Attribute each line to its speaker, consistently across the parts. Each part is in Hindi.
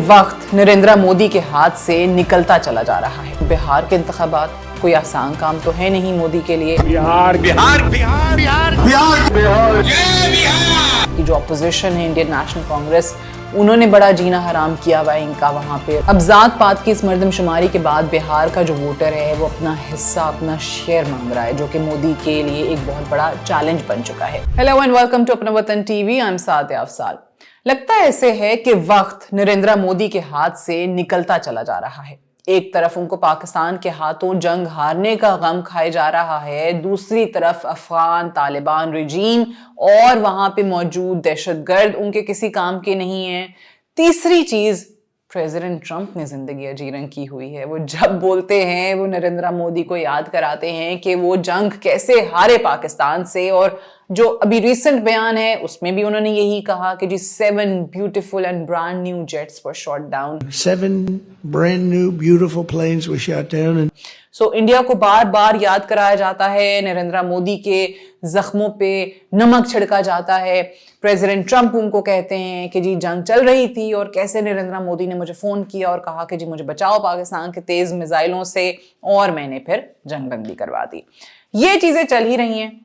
Speaker 1: वक्त नरेंद्र मोदी के हाथ से निकलता चला जा रहा है। बिहार के इंतखाबात कोई आसान काम तो है नहीं मोदी के लिए।
Speaker 2: बिहार बिहार बिहार बिहार बिहार बिहार
Speaker 1: की जो अपोजिशन है इंडियन नेशनल कांग्रेस, उन्होंने बड़ा जीना हराम किया हुआ है इनका वहां पे। अब जात पात की इस मर्दमशुमारी के बाद बिहार का जो वोटर है वो अपना हिस्सा, अपना शेयर मांग रहा है, जो कि मोदी के लिए एक बहुत बड़ा चैलेंज बन चुका है। Hello and welcome to Apna Watan TV. I am Sadia Afsal. लगता ऐसे है कि वक्त नरेंद्र मोदी के हाथ से निकलता चला जा रहा है। एक तरफ उनको पाकिस्तान के हाथों जंग हारने का गम खाए जा रहा है, दूसरी तरफ अफगान तालिबान रिजीम और वहां पे मौजूद दहशतगर्द उनके किसी काम के नहीं है। तीसरी चीज, प्रेसिडेंट ट्रंप ने जिंदगी अजी रंग की हुई है। वो जब बोलते हैं वो नरेंद्र मोदी को याद कराते हैं कि वो जंग कैसे हारे पाकिस्तान से, और जो अभी रिसेंट बयान है उसमें भी उन्होंने यही कहा कि जी 7 beautiful and brand new jets were shot down.
Speaker 3: 7 brand new beautiful planes were shot down and
Speaker 1: so India को बार बार याद कराया जाता है, नरेंद्र मोदी के जख्मों पे नमक छिड़का जाता है। प्रेसिडेंट ट्रंप उनको कहते हैं कि जी जंग चल रही थी और कैसे नरेंद्र मोदी ने मुझे फोन किया और कहा कि जी मुझे बचाओ पाकिस्तान के तेज मिसाइलों से, और मैंने फिर जंग बंदी करवा दी। ये चीजें चल ही रही हैं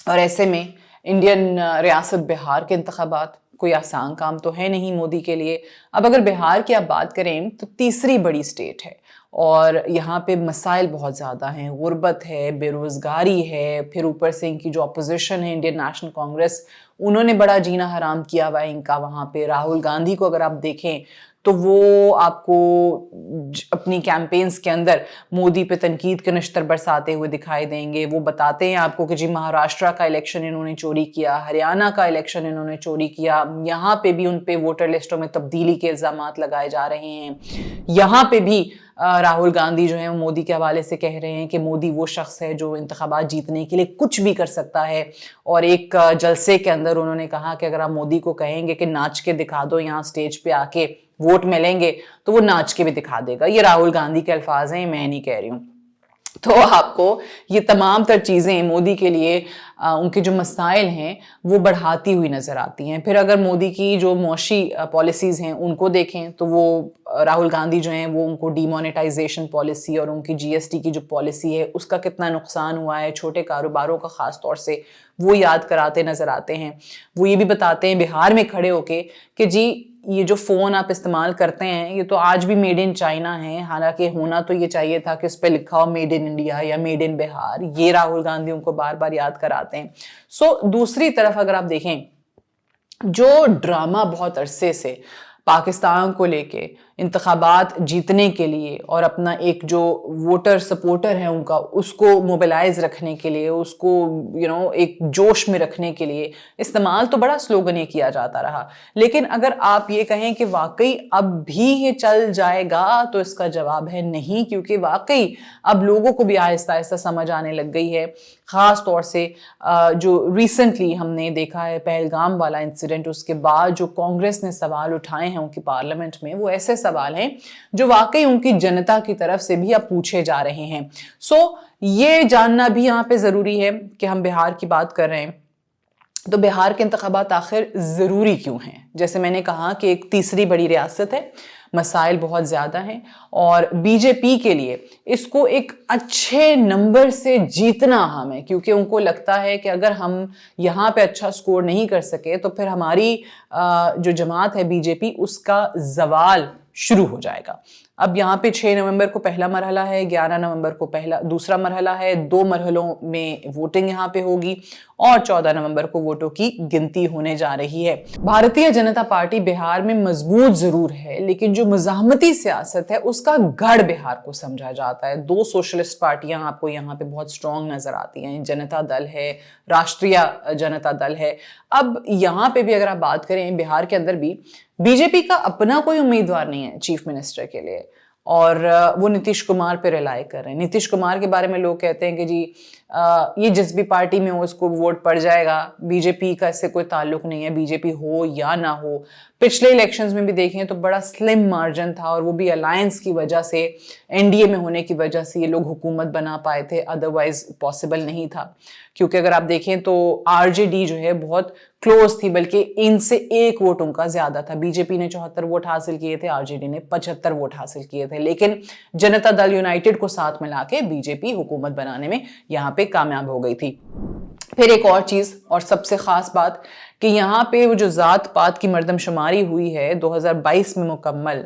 Speaker 1: और ऐसे में इंडियन रियासत बिहार के इंतखाबात कोई आसान काम तो है नहीं मोदी के लिए। अब अगर बिहार की आप बात करें तो तीसरी बड़ी स्टेट है और यहाँ पे मसाइल बहुत ज़्यादा हैं, गुर्बत है, बेरोज़गारी है, फिर ऊपर से इनकी जो अपोजिशन है इंडियन नेशनल कांग्रेस, उन्होंने बड़ा जीना हराम किया हुआ है इनका वहाँ पे। राहुल गांधी को अगर आप देखें तो वो आपको अपनी कैंपेन्स के अंदर मोदी पे तनकीद के नश्तर बरसाते हुए दिखाई देंगे। वो बताते हैं आपको कि जी महाराष्ट्र का इलेक्शन इन्होंने चोरी किया, हरियाणा का इलेक्शन इन्होंने चोरी किया, यहाँ पे भी उन पे वोटर लिस्टों में तब्दीली के इल्जामात लगाए जा रहे हैं। यहाँ पे भी राहुल गांधी जो है वो मोदी के हवाले से कह रहे हैं कि मोदी वो शख्स है जो इंतखाबात जीतने के लिए कुछ भी कर सकता है। और एक जलसे के अंदर उन्होंने कहा कि अगर आप मोदी को कहेंगे कि नाच के दिखा दो यहाँ स्टेज पे आके, वोट मिलेंगे, तो वो नाच के भी दिखा देगा। ये राहुल गांधी के अल्फाज हैं, मैं नहीं कह रही हूँ। तो आपको ये तमाम तर चीज़ें मोदी के लिए उनके जो मसाइल हैं वो बढ़ाती हुई नज़र आती हैं। फिर अगर मोदी की जो मौशी पॉलिसीज़ हैं उनको देखें तो वो राहुल गांधी जो हैं वो उनको डीमोनेटाइजेशन पॉलिसी और उनकी जीएसटी की जो पॉलिसी है उसका कितना नुकसान हुआ है छोटे कारोबारों का, ख़ास तौर से वो याद कराते नज़र आते हैं। वो ये भी बताते हैं बिहार में खड़े होके कि जी ये जो फ़ोन आप इस्तेमाल करते हैं ये तो आज भी मेड इन चाइना है, हालांकि होना तो ये चाहिए था कि उस पर लिखा हो मेड इन इंडिया या मेड इन बिहार। ये राहुल गांधी उनको बार बार याद कराते हैं। सो दूसरी तरफ अगर आप देखें, जो ड्रामा बहुत अरसे से पाकिस्तान को लेके इंतखाबात जीतने के लिए और अपना एक जो वोटर सपोर्टर है उनका उसको मोबिलाइज रखने के लिए, उसको एक जोश में रखने के लिए इस्तेमाल तो बड़ा स्लोगन ये किया जाता रहा। लेकिन अगर आप ये कहें कि वाकई अब भी ये चल जाएगा तो इसका जवाब है नहीं, क्योंकि वाकई अब लोगों को भी आहिस्ता आहिस्ता समझ आने लग गई है। ख़ास तौर से जो रिसेंटली हमने देखा है पहलगाम वाला इंसिडेंट, उसके बाद जो कांग्रेस ने सवाल उठाए हैं उनकी पार्लियामेंट में, वो ऐसे सवाल हैं जो वाकई उनकी जनता की तरफ से भी अब पूछे जा रहे हैं। सो ये जानना भी यहाँ पे ज़रूरी है कि हम बिहार की बात कर रहे हैं तो बिहार के इंतखाबात आखिर ज़रूरी क्यों हैं। जैसे मैंने कहा कि एक तीसरी बड़ी रियासत है, मसाइल बहुत ज़्यादा हैं और बीजेपी के लिए इसको एक अच्छे नंबर से जीतना अहम है, क्योंकि उनको लगता है कि अगर हम यहाँ पे अच्छा स्कोर नहीं कर सके तो फिर हमारी जो जमात है बीजेपी उसका जवाल शुरू हो जाएगा। अब यहाँ पे 6 नवंबर को पहला मरहला है, 11 नवंबर को दूसरा मरहला है, 2 मरहलों में वोटिंग यहाँ पे होगी और 14 नवंबर को वोटों की गिनती होने जा रही है। भारतीय जनता पार्टी बिहार में मजबूत जरूर है, लेकिन जो मुज़ाहमती सियासत है उसका गढ़ बिहार को समझा जाता है। 2 सोशलिस्ट पार्टियां आपको यहाँ पे बहुत स्ट्रॉन्ग नजर आती हैं, जनता दल है, राष्ट्रीय जनता दल है। अब यहाँ पे भी अगर आप बात करें बिहार के अंदर भी बीजेपी का अपना कोई उम्मीदवार नहीं है चीफ मिनिस्टर के लिए और वो नीतीश कुमार पे रिलाई कर रहे हैं। नीतीश कुमार के बारे में लोग कहते हैं कि जी ये जिस भी पार्टी में हो उसको वोट पड़ जाएगा, बीजेपी का इससे कोई ताल्लुक नहीं है, बीजेपी हो या ना हो। पिछले इलेक्शंस में भी देखें तो बड़ा स्लिम मार्जिन था और वो भी अलायंस की वजह से, एनडीए में होने की वजह से ये लोग हुकूमत बना पाए थे, अदरवाइज पॉसिबल नहीं था। क्योंकि अगर आप देखें तो आरजेडी जो है बहुत क्लोज थी, बल्कि इनसे 1 वोट उनका ज्यादा था। बीजेपी ने 74 वोट हासिल किए थे, आरजेडी ने 75 वोट हासिल किए थे, लेकिन जनता दल यूनाइटेड को साथ मिला के बीजेपी हुकूमत बनाने में यहाँ पे कामयाब हो गई थी। फिर एक और चीज और सबसे खास बात कि यहाँ पे वो जो जात पात की मर्दमशुमारी हुई है 2022 में मुकम्मल,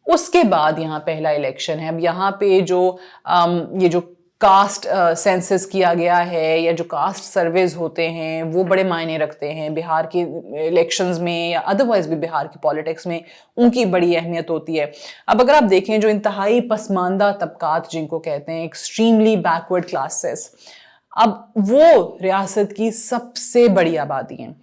Speaker 1: उसके बाद यहाँ पहला इलेक्शन है। अब यहाँ पे जो ये जो कास्ट सेंसस किया गया है या जो कास्ट सर्वेज होते हैं वो बड़े मायने रखते हैं बिहार की इलेक्शंस में या अदरवाइज भी बिहार की पॉलिटिक्स में, उनकी बड़ी अहमियत होती है। अब अगर आप देखें जो इंतहाई पसमानदा तबकात जिनको कहते हैं, एक्सट्रीमली बैकवर्ड क्लासेस, अब वो रियासत की सबसे बड़ी आबादी है,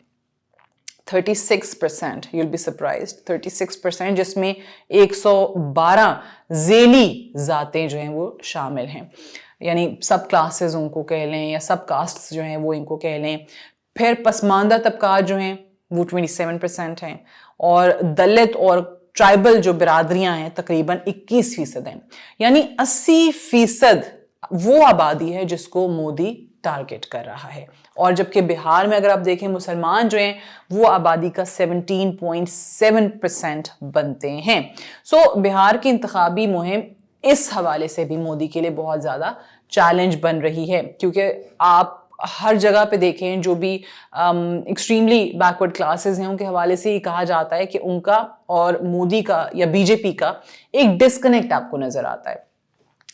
Speaker 1: 36%, you'll be surprised, 36%, जिसमें 112 ज़ेली जातें जो हैं वो शामिल हैं, यानी सब क्लासेस उनको कह लें या सब कास्ट्स जो हैं वो इनको कह लें। फिर पसमानदा तबकात जो हैं वो 27% हैं और दलित और ट्राइबल जो बिरादरियां हैं तकरीबन 21% हैं, यानी 80% वो आबादी है जिसको मोदी टारगेट कर रहा है। और जबकि बिहार में अगर आप देखें मुसलमान जो हैं वो आबादी का 17.7% बनते हैं। सो बिहार की इंतखाबी मुहिम इस हवाले से भी मोदी के लिए बहुत ज़्यादा चैलेंज बन रही है, क्योंकि आप हर जगह पे देखें जो भी एक्सट्रीमली बैकवर्ड क्लासेस हैं उनके हवाले से ही कहा जाता है कि उनका और मोदी का या बीजेपी का एक डिस्कनेक्ट आपको नजर आता है।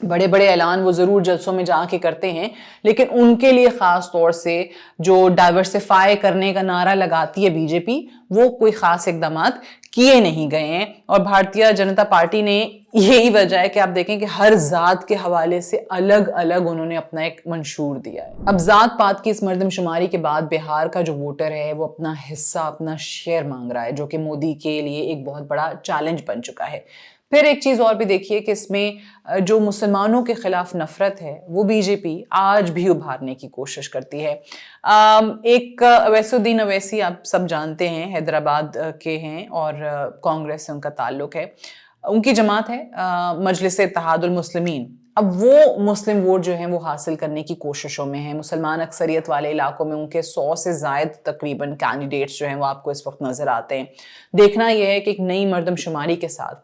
Speaker 1: बड़े बड़े ऐलान वो ज़रूर जलसों में जाके करते हैं, लेकिन उनके लिए ख़ास तौर से जो डाइवर्सिफाई करने का नारा लगाती है बीजेपी, वो कोई ख़ास इक़दामात किए नहीं गए हैं। और भारतीय जनता पार्टी ने यही वजह है कि आप देखें कि हर ज़ात के हवाले से अलग अलग उन्होंने अपना एक मंशूर दिया है। अब ज़ात पात की इस मर्दमशुमारी के बाद बिहार का जो वोटर है वो अपना हिस्सा, अपना शेयर मांग रहा है, जो कि मोदी के लिए एक बहुत बड़ा चैलेंज बन चुका है। फिर एक चीज़ और भी देखिए कि इसमें जो मुसलमानों के खिलाफ नफरत है वो बीजेपी आज भी उभारने की कोशिश करती है। एक अवैसुद्दीन अवैसी आप सब जानते हैं, हैदराबाद के हैं और कांग्रेस से उनका ताल्लुक है, उनकी जमात है मजलिस इत्तेहादुल मुस्लिमीन। अब वो मुस्लिम वोट जो है वो हासिल करने की कोशिशों में है। मुसलमान अक्सरियत वाले इलाकों में उनके 100 से ज़ायद तकरीबन कैंडिडेट्स जो हैं वो आपको इस वक्त नज़र आते हैं। देखना यह है कि एक नई मर्दमशुमारी के साथ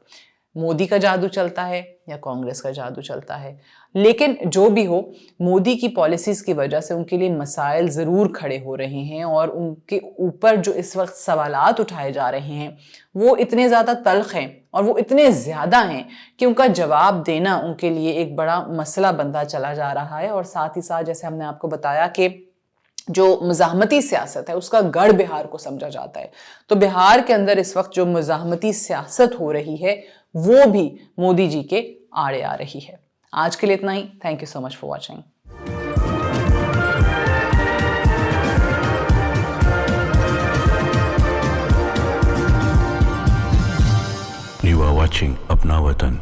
Speaker 1: मोदी का जादू चलता है या कांग्रेस का जादू चलता है, लेकिन जो भी हो मोदी की पॉलिसीज़ की वजह से उनके लिए मसाइल ज़रूर खड़े हो रहे हैं और उनके ऊपर जो इस वक्त सवालात उठाए जा रहे हैं वो इतने ज़्यादा तल्ख हैं और वो इतने ज़्यादा हैं कि उनका जवाब देना उनके लिए एक बड़ा मसला बनता चला जा रहा है। और साथ ही साथ जैसे हमने आपको बताया कि जो मुज़ाहमती सियासत है उसका गढ़ बिहार को समझा जाता है, तो बिहार के अंदर इस वक्त जो मुज़ाहमती सियासत हो रही है वो भी मोदी जी के आड़े आ रही है। आज के लिए इतना ही। Thank you so much for watching.
Speaker 4: You are watching अपना वतन।